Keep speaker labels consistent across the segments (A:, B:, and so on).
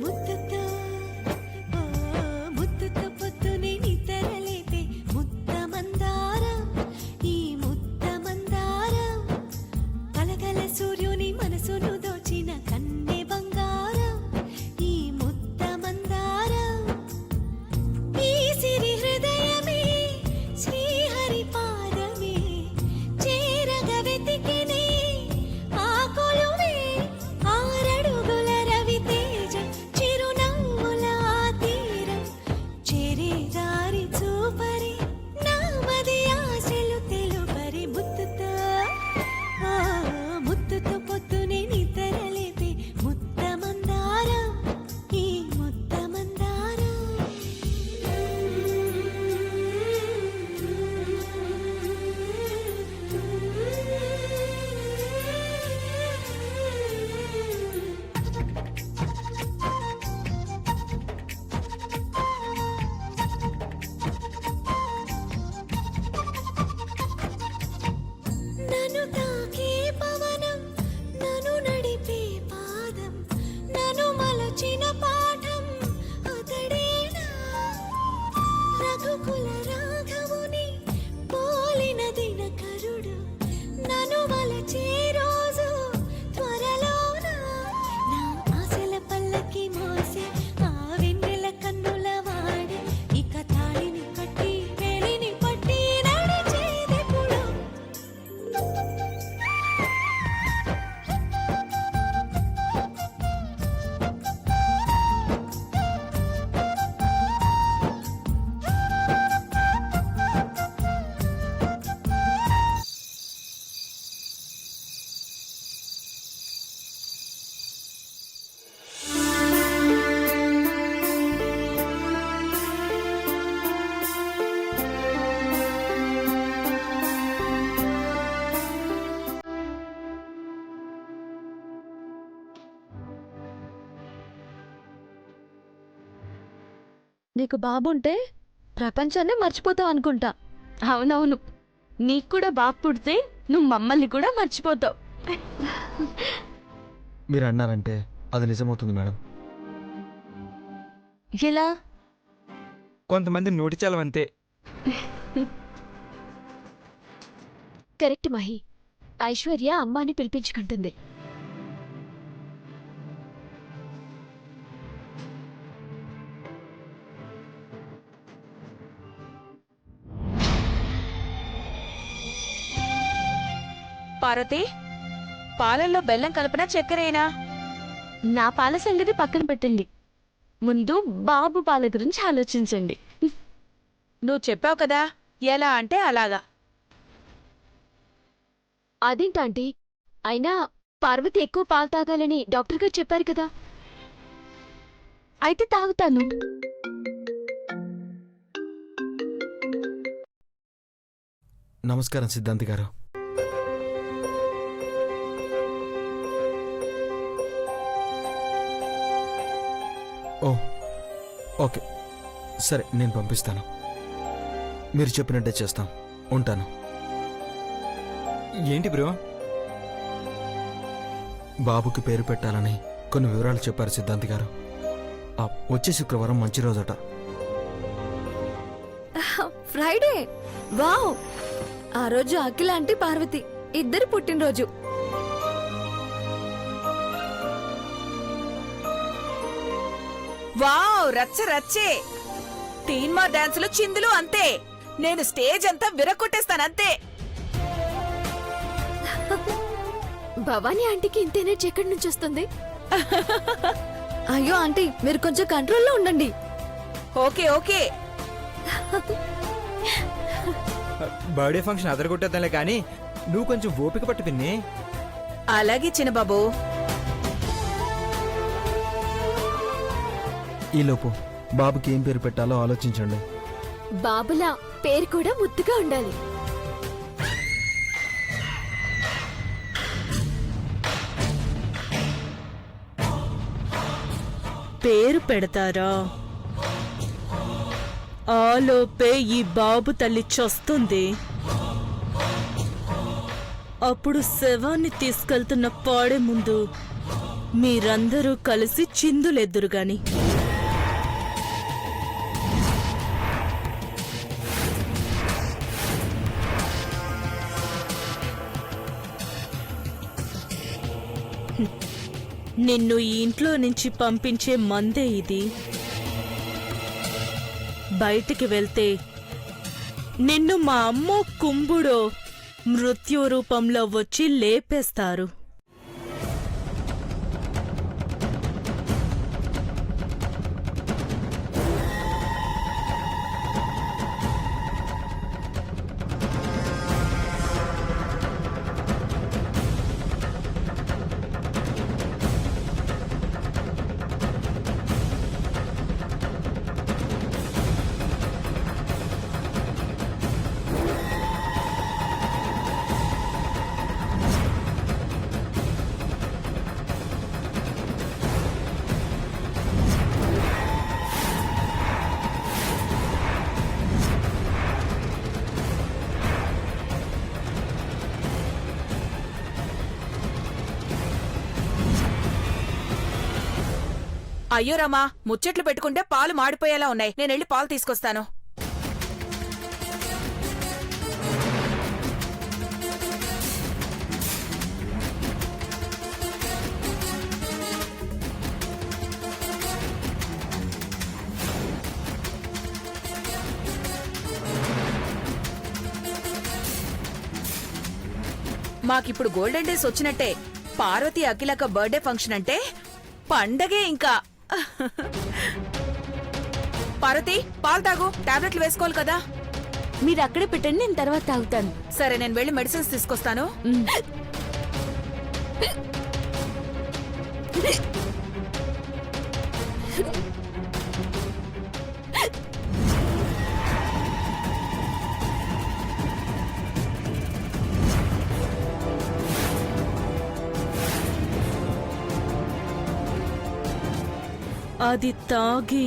A: ముద్దుతో ముద్దుతో పొద్దునే నిద్రలేపే ముద్ద మందారం ఈ ముద్ద మందారం కలగల సూర్యుని మనసును దోచిన కన్నె బంగారం ఈ ముద్ద మందారం ఈ సిరి హృదయమే శ్రీహరి పాదమే చేరగ వెతికినే ఆ కొలువే ఆరడుగుల రవి తేజం చిరునవ్వుల తీరం చేరే దారి చూపరి నామది ఆశలు తెలుపరి ముద్దుతో పొద్దునే నిద్రలేపే ముద్ద మందారం ఈ ముద్ద మందారం నన్ను తాకే పవనం నన్ను నడిపే పాదం నన్ను మలచిన పాఠం అతడేనా రఘుకుల రాఘవుని పోలిన దినకరుడు నన్ను మలచే రోజు త్వరలోన నా ఆశల పల్లకి మోసే ఆ వెన్నెల కన్నుల వాడి ఇక తాళిని కట్టి వేలిని పట్టి నడిచేదెప్పుడు
B: నీకు బాబుంటే ప్రపంచాన్ని మర్చిపోతావు అనుకుంటా.
C: అవునవును, నీకు కూడా బాబు పుడితే నువ్వు మమ్మల్ని కూడా మర్చిపోతావు.
D: మీరు అన్నారంటే అది నిజమవుతుంది మేడం.
C: ఎలా?
E: కొంతమంది నోటి చాలవంతే.
B: కరెక్ట్ మహి. ఐశ్వర్య అమ్మాని పిలిపించుకుంటుంది.
C: పార్వతి, పాలల్లో బెల్లం కలపనా చక్కెరేనా? నా పాల సంగతి పక్కన పెట్టండి, ముందు బాబు పాల గురించి ఆలోచించండి. నువ్వు చెప్పావు కదా, ఎలా అంటే అలాగా.
B: అదేంటంటీ, అయినా పార్వతి ఎక్కువ పాలు తాగాలని డాక్టర్ గారు చెప్పారు కదా.
C: అయితే తాగుతాను.
D: నమస్కారం సిద్ధాంతి గారు. ఓ ఓకే, సరే నేను పంపిస్తాను. మీరు చెప్పినట్టే చేస్తాం. ఉంటాను.
E: ఏంటి బ్రో?
D: బాబుకి పేరు పెట్టాలని కొన్ని వివరాలు చెప్పారు సిద్ధాంతి గారు. వచ్చే శుక్రవారం మంచి రోజట.
F: ఫ్రైడే. వావ్! ఆ రోజు అఖిల ఆంటీ పార్వతి ఇద్దరు పుట్టినరోజు.
G: వావ్, రచ్చ రచ్చే. తీన్మా డాన్సులు చిందులు అంతే. నేను స్టేజ్ అంతా విరక్కొట్టేస్తానంతే.
F: భవానీ ఆంటీకి ఇంత ఎనర్జీ ఎక్కడి నుంచి వస్తుంది? అయ్యో ఆంటీ, మీరు కొంచెం కంట్రోల్లో ఉండండి.
G: Okay okay.
E: బర్త్డే ఫంక్షన్ అదరగొట్టేద్దాంలే కానీ నువ్వు కొంచెం ఓపిక పట్టు పిన్ని.
G: అలాగే చిన్నబాబు.
D: ఈలోపు బాబుకి ఏం పేరు పెట్టాలో ఆలోచించండి.
F: బాబులా పేరు కూడా ముద్దుగా ఉండాలి.
G: పేరు పెడతారా? ఆలోపే ఈ బాబు తల్లి చస్తుంది. అప్పుడు శవాన్ని తీసుకెళ్తున్న పాడే ముందు
H: మీరందరూ కలిసి చిందులెద్దురుగాని. నిన్ను ఈ ఇంట్లో నుంచి పంపించే మందే ఇది. బయటికి వెళ్తే నిన్ను మా అమ్మో కుంభుడో మృత్యు రూపంలో వచ్చి లేపేస్తారు.
G: అయ్యో రామా, ముచ్చట్లు పెట్టుకుంటే పాలు మాడిపోయేలా ఉన్నాయి. నేనెళ్ళి పాలు తీసుకొస్తాను. మాకిప్పుడు గోల్డెన్ డేస్ వచ్చినట్టే. పార్వతి అఖిలక బర్త్డే ఫంక్షన్ అంటే పండగే ఇంకా. పార్వతి, పాలు తాగు. టాబ్లెట్లు వేసుకోవాలి కదా.
C: మీరు అక్కడే పెట్టండి, నేను తర్వాత తాగుతాను.
G: సరే, నేను వెళ్ళి మెడిసిన్స్ తీసుకొస్తాను.
H: అది తాగి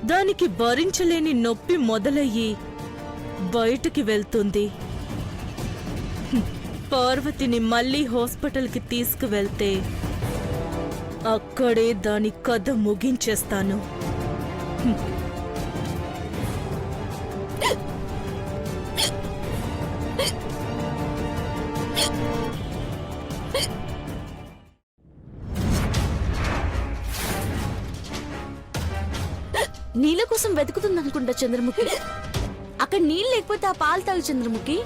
H: దానికి భరించలేని నొప్పి మొదలయ్యి బయటికి వెళ్తుంది. పార్వతిని మళ్ళీ హాస్పిటల్కి తీసుకువెళ్తే అక్కడే దాని కథ ముగించేస్తాను.
C: నీళ్ళ కోసం వెతుకుతుందనుకుంటా చంద్రముఖి. అక్కడ నీళ్ళు లేకపోతే ఆ పాలు తాగు చంద్రముఖి.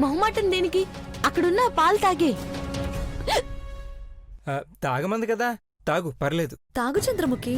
C: మొహమాటం దేనికి? అక్కడున్న ఆ పాలు తాగే.
E: తాగమంది కదా, తాగు, పర్లేదు.
F: తాగు చంద్రముఖి.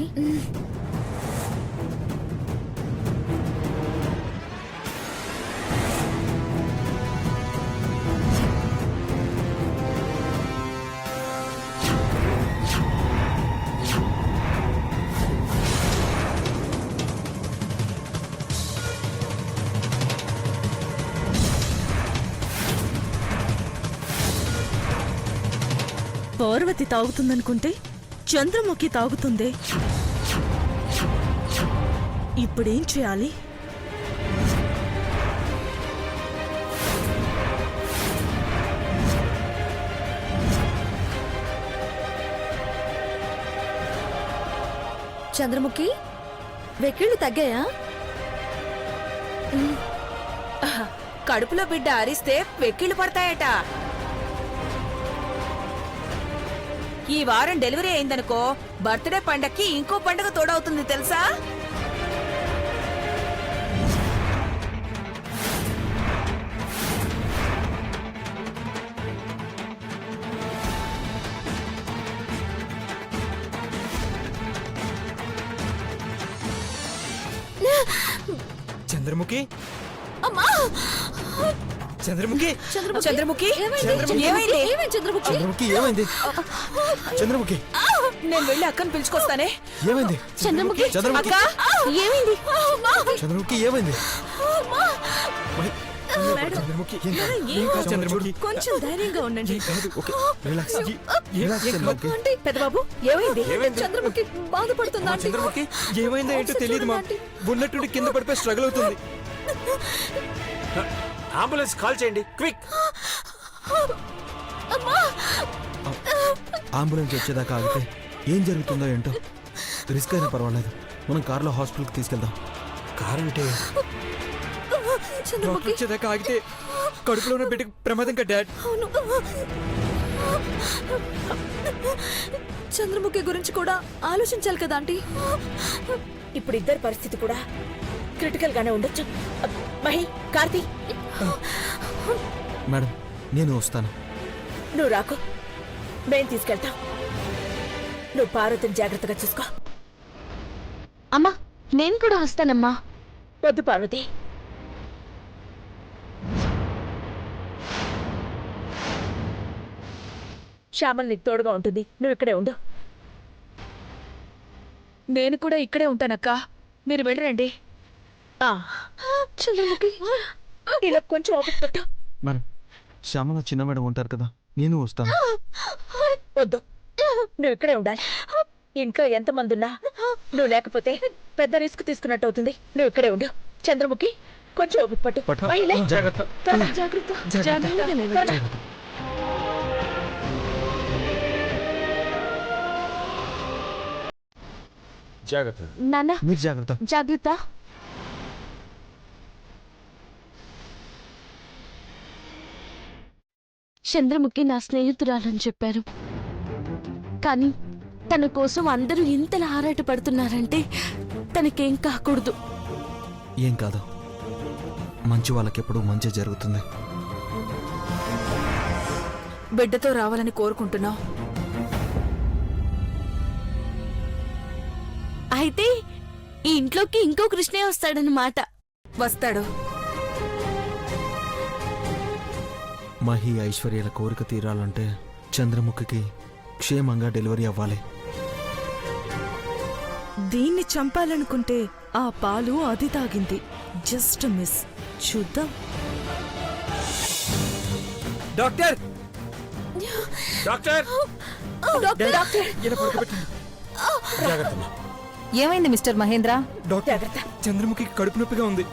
H: పార్వతి తాగుతుందనుకుంటే చంద్రముఖి తాగుతుందే. ఇప్పుడేం చేయాలి?
F: చంద్రముఖి, వెక్కిళ్ళు తగ్గాయా?
G: కడుపులో బిడ్డ అరిస్తే వెక్కిళ్ళు పడతాయట. ఈ వారం డెలివరీ అయిందనుకో, బర్త్డే పండక్కి ఇంకో పండగ తోడవుతుంది తెలుసా?
E: చంద్రముఖి, చంద్రముఖి,
G: చంద్రముఖి,
E: చంద్రముఖి,
G: ఏమైంది?
F: చంద్రముఖి,
D: చంద్రముఖి ఏమైంది? చంద్రముఖి
G: నేను వెళ్ళి అక్కని పిలుచుకొస్తానే.
D: ఏమైంది?
C: చంద్రముఖి,
D: చంద్రముఖి,
G: అక్క,
C: ఏమైంది?
D: చంద్రముఖి ఏమైంది?
E: చంద్రముఖి, ఏం కాదు చంద్రముఖి.
H: కొంచెం ధైర్యంగా ఉండండి.
E: ఏం కాదు, okay, relax, relax Chandramukhi.
F: Aunty,
G: పెద్దబాబు, ఏమైంది?
F: చంద్రముఖి బాధపడుతుందా ఆంటీ?
E: చంద్రముఖి ఏమైందో ఏంటో తెలియదు మా. ఉన్నట్టుండి కింద పడిపోయి స్ట్రగుల్ అవుతుంది.
I: అంబులెన్స్ కాల్ చేయండి క్విక్.
D: అంబులెన్స్ వచ్చేదాకా ఆగితే ఏం జరుగుతుందో ఏంటో. రిస్క్ అయినా పర్వాలేదు, మనం కార్లో హాస్పిటల్కి తీసుకెళ్దాం.
I: కార్ అంటే
E: డాక్టర్ వచ్చేదాకా ఆగితే కడుపులో ఉన్న బిడ్డకి ప్రమాదం కదా డాడ్.
F: అవును, చంద్రముఖి గురించి కూడా ఆలోచించాలి కదా ఆంటీ.
G: ఇప్పుడు ఇద్దరి పరిస్థితి కూడా క్రిటికల్ గానే ఉండొచ్చు. మహి, కార్తీ,
D: మేడం నేను వస్తాను.
G: నువ్వు రాకు, మేం తీసుకెళ్తాం. నువ్వు పార్వతిని జాగ్రత్తగా చూసుకో.
C: అమ్మా నేను కూడా వస్తానమ్మా.
G: వద్దు పార్వతి, శ్యామల్ నీకు తోడుగా ఉంటుంది. నువ్వు ఇక్కడే ఉండు.
C: నేను కూడా ఇక్కడే ఉంటానక్క, మీరు వెళ్ళరండి.
G: చంద్రముఖి, ఇలా కొంచెం ఓపిక పెట్టు.
D: మేడం శ్యామల చిన్న మేడం ఉంటారు కదా, నేను వస్తాను.
G: వద్దు, నువ్వు ఇక్కడే ఉండాలి. ఇంట్లో ఎంతమంది ఉన్నా నువ్వు లేకపోతే పెద్ద రిస్క్ తీసుకున్నట్టు అవుతుంది. నువ్వు ఇక్కడే ఉండు. చంద్రముఖి, కొంచెం ఓపిక పట్టు. మహిళ,
D: జాగ్రత్త.
G: త్వరగా, జాగ్రత్త. త్వరగా.
I: జాగ్రత్త.
C: నాన్న
D: మీరు జాగ్రత్త.
C: జాగ్రత్త. చంద్రముఖి నా స్నేహితురాలని చెప్పారు, కానీ తన కోసం అందరూ ఇంతలా ఆరాటపడుతున్నారంటే తనకేం కాకూడదు.
D: ఏం కాదు, మంచి వాళ్ళకెప్పుడు మంచి జరుగుతుంది.
F: బిడ్డతో రావాలని కోరుకుంటున్నావు.
C: అయితే ఈ ఇంట్లోకి ఇంకో కృష్ణే వస్తాడనమాట.
F: వస్తాడు.
D: మహి ఐశ్వర్యాల కోరిక తీరాలంటే చంద్రముఖికి క్షేమంగా డెలివరీ అవ్వాలి.
H: దీన్ని చంపాలనుకుంటే ఆ పాలు అది తాగింది. Just miss. చూద్దాం.
E: డాక్టర్
I: డాక్టర్
E: ఇలా పడుకోబెట్టండి.
I: జాగ్రత్త.
J: ఏమైంది మిస్టర్ మహేంద్ర?
E: డాక్టర్, చంద్రముఖి కడుపు నొప్పిగా ఉంది.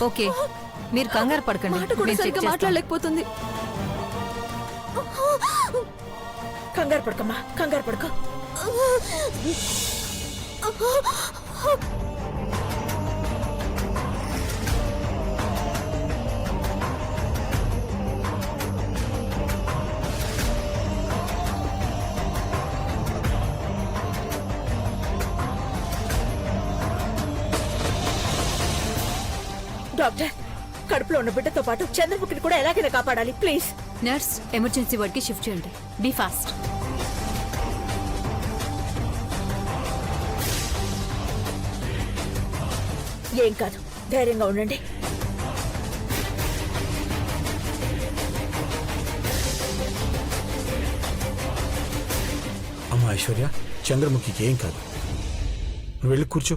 J: ఓకే, మీరు కంగారు పడకండి.
F: మాట కూడా
J: నేను చెక్
F: సరిగ్గా
J: చేస్తాను.
F: మాట్లాడలేకపోతుంది.
G: కంగారు పడుకోమ్మా, కంగారు పడుకో. డాక్టర్, కడుపులో ఉన్న బిడ్డతో పాటు చంద్రముఖిని కూడా ఎలాగైనా కాపాడాలి, ప్లీజ్.
J: నర్స్, ఎమర్జెన్సీ వార్డ్కి షిఫ్ట్ చేయండి. Be fast.
G: ఏం కాదు, ధైర్యంగా ఉండండి.
I: అమ్మ ఐశ్వర్య, చంద్రముఖికి ఏం కాదు, నువ్వు వెళ్ళి కూర్చో.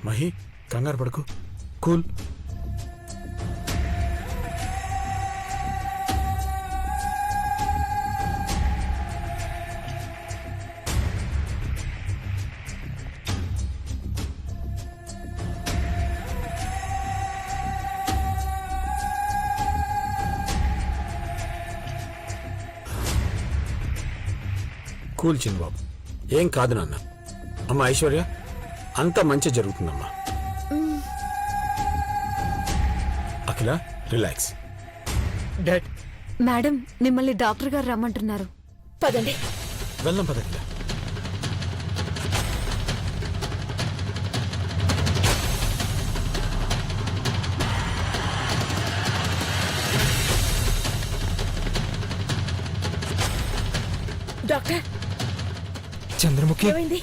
I: మహి, కంగారు పడుకో, కూల్. కూల్ చిన్నబాబు, ఏం కాదు నాన్న. అమ్మ ఐశ్వర్య, అంత మంచి జరుగుతుందమ్మా. అఖిల, రిలాక్స్.
E: డాడ్,
F: మేడం, మిమ్మల్ని డాక్టర్ గారు రమ్మంటున్నారు.
G: పదండి.
I: వెళ్దాం పద అఖిల.
G: డాక్టర్,
E: చంద్రముఖి
G: ఏమైంది?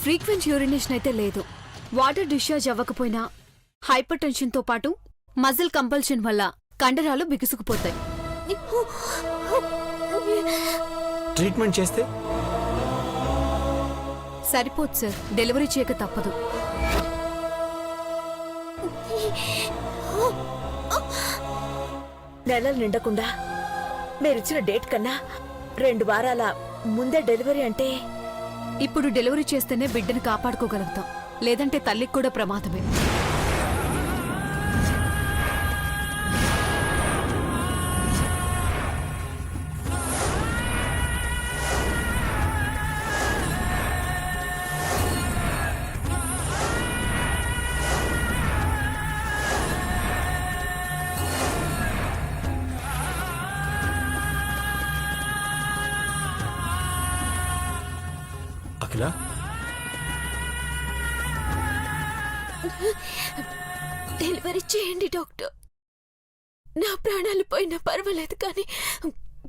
F: ఫ్రీక్వెంట్ యూరినేషన్ అయితే లేదు. వాటర్ డిశ్చార్జ్ అవ్వకపోయినా హైపర్ టెన్షన్ తో పాటు మజిల్ కంపల్షన్ వల్ల కండరాలు బిగుసుకుపోతాయి.
I: ట్రీట్మెంట్ చేస్తే
F: సరిపోదు సార్, డెలివరీ చేయక తప్పదు.
G: నెలలు నిండకుండా మీరిచ్చిన డేట్ కన్నా 2 వారాల ముందే డెలివరీ అంటే
F: ఇప్పుడు డెలివరీ చేస్తేనే బిడ్డను కాపాడుకోగలుగుతాం, లేదంటే తల్లికి కూడా ప్రమాదమే.
I: అఖిల,
A: డెలివరీ చేయండి డాక్టర్. నా ప్రాణాలు పోయినా పర్వాలేదు, కానీ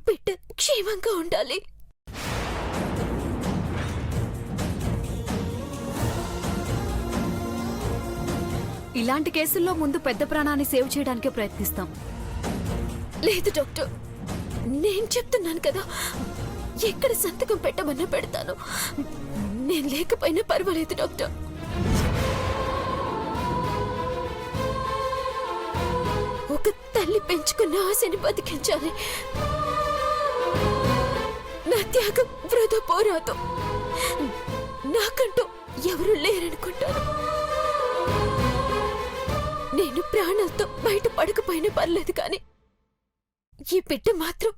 A: బిడ్డ క్షేమంగా ఉండాలి.
F: ఇలాంటి కేసుల్లో ముందు పెద్ద ప్రాణాన్ని సేవ్ చేయడానికే ప్రయత్నిస్తాం.
A: లేదు డాక్టర్, నేను చెప్తున్నాను కదా, ఎక్కడ సంతకం పెట్టమన్నా పెడతాను. నేను లేకపోయినా పర్వాలేదు డాక్టర్. ఒక తల్లి పెంచుకున్న ఆశని బతికించాలి. నా త్యాగం వృధా పోరాదు. నాకంటూ ఎవరు లేరనుకుంటాను. నేను ప్రాణాలతో బయట పడకపోయినా పర్లేదు, కానీ ఈ బిడ్డ మాత్రం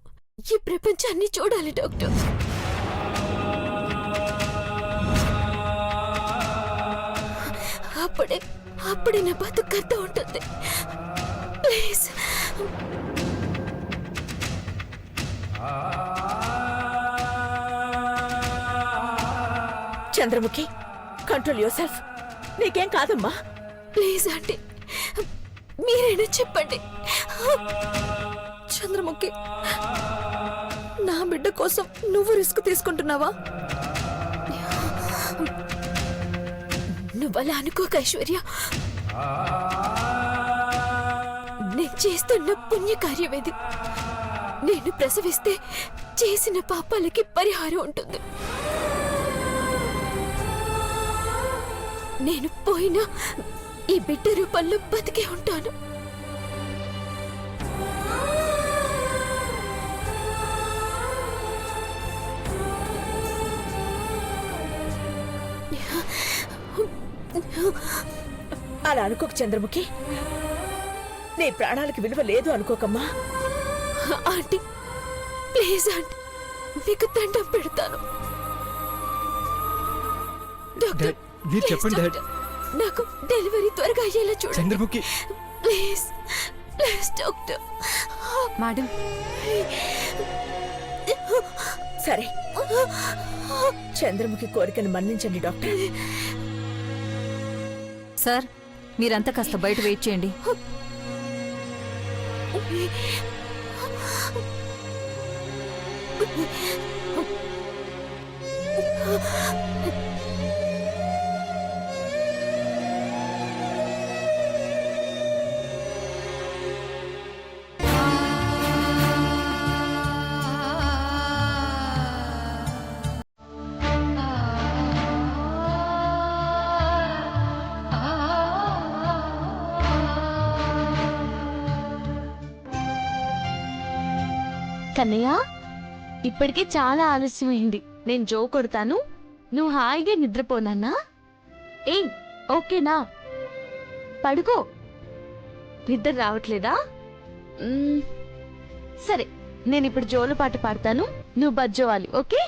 A: ఈ ప్రపంచాన్ని చూడాలి డాక్టర్. అప్పుడే నా బతుకు అర్థం ఉంటుంది. Please.
G: Chandramukhi, control your self. నీకేం కాదమ్మా.
A: ప్లీజ్ ఆంటీ, మీరైనా చెప్పండి.
F: చంద్రముఖి, నా బిడ్డ కోసం నువ్వు రిస్క్ తీసుకుంటున్నావా?
A: నువ్వలా అనుకోక ఐశ్వర్య. నేను చేస్తున్న పుణ్యకార్యం ఇది. నేను ప్రసవిస్తే చేసిన పాపాలకి పరిహారం ఉంటుంది. నేను పోయినా ఈ బిడ్డ రూపంలో బతికే ఉంటాను.
G: అలా అనుకోక చంద్రముఖి. నీ ప్రాణాలకి విలువ లేదు అనుకోకమ్మా.
A: ఆంటీ ప్లీజ్ ఆంటీ, మీకు దండం పెడతాను. డాక్టర్
E: మీరు చెప్పండి డాడ్.
A: నాకు డెలివరీ త్వరగా అయ్యేలా చూడండి.
E: Chandramukhi
A: please please doctor.
F: Madam,
G: సరే, చంద్రముఖి కోరికను మన్నించండి డాక్టర్.
J: సార్, మీరంతా కాస్త బయట వెయిట్ చేయండి.
C: కన్నయ్య, ఇప్పటికే చాలా ఆలస్యమైంది. నేను జో కొడతాను, నువ్వు హాయిగా నిద్రపోనన్నా. ఏయ్, ఓకేనా? పడుకో. నిద్ర రావట్లేదా? సరే, నేను ఇప్పుడు జోల పాట పాడతాను, నువ్వు బజ్జోవాలి. ఓకే?